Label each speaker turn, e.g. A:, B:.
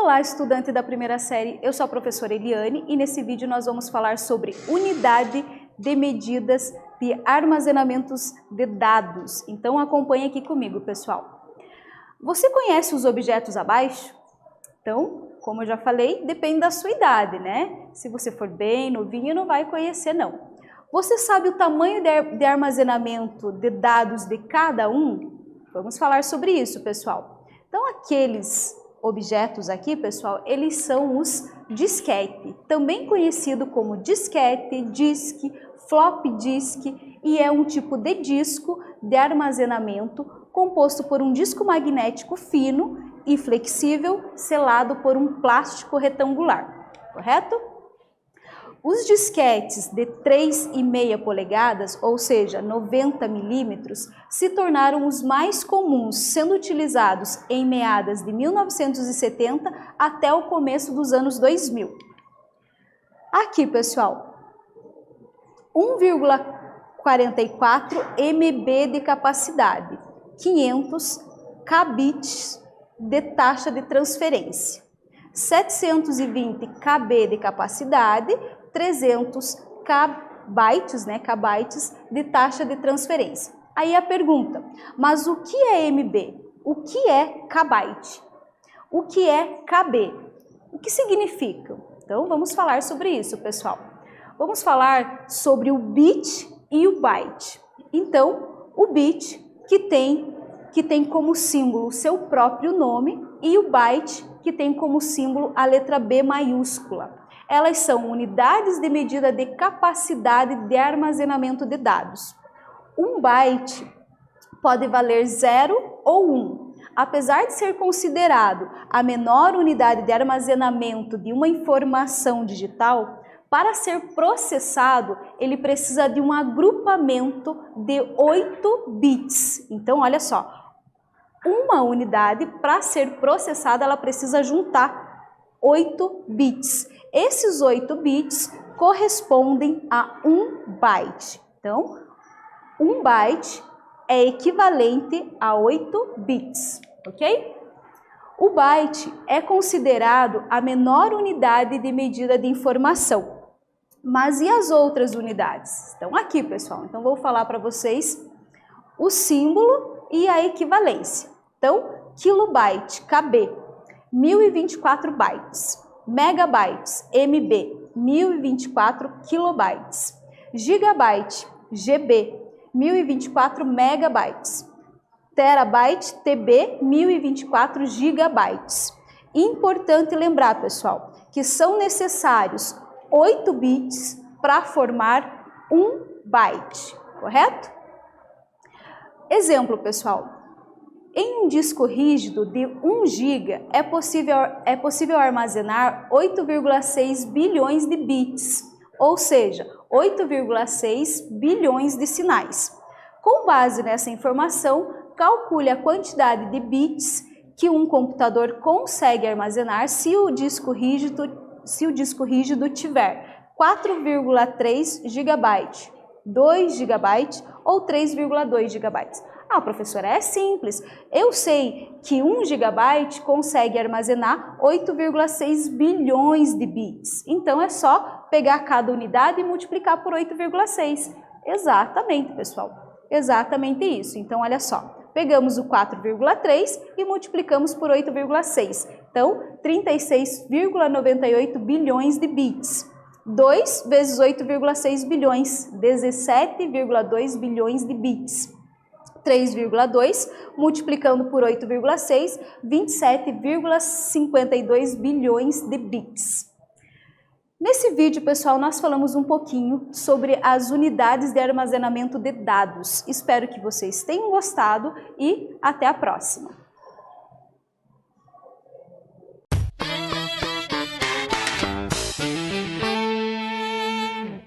A: Olá, estudante da primeira série, eu sou a professora Eliane e nesse vídeo nós vamos falar sobre unidade de medidas de armazenamentos de dados. Então acompanhe aqui comigo, pessoal. Você conhece os objetos abaixo? Então, como eu já falei, depende da sua idade, né? Se você for bem novinho, não vai conhecer não. Você sabe o tamanho de armazenamento de dados de cada um? Vamos falar sobre isso, pessoal. Então, aqueles objetos aqui, pessoal, eles são os disquete, também conhecido como disquete, disk, flop disk, e é um tipo de disco de armazenamento composto por um disco magnético fino e flexível, selado por um plástico retangular, correto? Os disquetes de 3,5 polegadas, ou seja, 90 milímetros, se tornaram os mais comuns, sendo utilizados em meados de 1970 até o começo dos anos 2000. Aqui, pessoal, 1,44 MB de capacidade, 500 kbits de taxa de transferência, 720 KB de capacidade, 300 kbytes, kbytes de taxa de transferência. Aí a pergunta, mas o que é MB? O que é kbyte? O que é KB? O que significa? Então vamos falar sobre isso, pessoal. Vamos falar sobre o bit e o byte. Então, o bit que tem como símbolo o seu próprio nome e o byte que tem como símbolo a letra B maiúscula. Elas são unidades de medida de capacidade de armazenamento de dados. Um byte pode valer 0 ou 1. Apesar de ser considerado a menor unidade de armazenamento de uma informação digital, para ser processado, ele precisa de um agrupamento de 8 bits. Então, olha só, uma unidade, para ser processada, ela precisa juntar 8 bits. Esses 8 bits correspondem a 1 byte. Então, 1 byte é equivalente a 8 bits, ok? O byte é considerado a menor unidade de medida de informação. Mas e as outras unidades? Estão aqui, pessoal. Então, vou falar para vocês o símbolo e a equivalência. Então, kilobyte, KB, 1024 bytes. Megabytes, MB, 1024 kilobytes. Gigabyte, GB, 1024 megabytes. Terabyte, TB, 1024 gigabytes. Importante lembrar, pessoal, que são necessários 8 bits para formar 1 byte, correto? Exemplo, pessoal. Em um disco rígido de 1 GB é possível armazenar 8,6 bilhões de bits, ou seja, 8,6 bilhões de sinais. Com base nessa informação, calcule a quantidade de bits que um computador consegue armazenar se o disco rígido tiver 4,3 GB, 2 GB ou 3,2 GB. Ah, professora, é simples. Eu sei que 1 GB consegue armazenar 8,6 bilhões de bits. Então, é só pegar cada unidade e multiplicar por 8,6. Exatamente, pessoal. Exatamente isso. Então, olha só. Pegamos o 4,3 e multiplicamos por 8,6. Então, 36,98 bilhões de bits. 2 vezes 8,6 bilhões, 17,2 bilhões de bits. 3,2 multiplicando por 8,6, 27,52 bilhões de bits. Nesse vídeo, pessoal, nós falamos um pouquinho sobre as unidades de armazenamento de dados. Espero que vocês tenham gostado e até a próxima!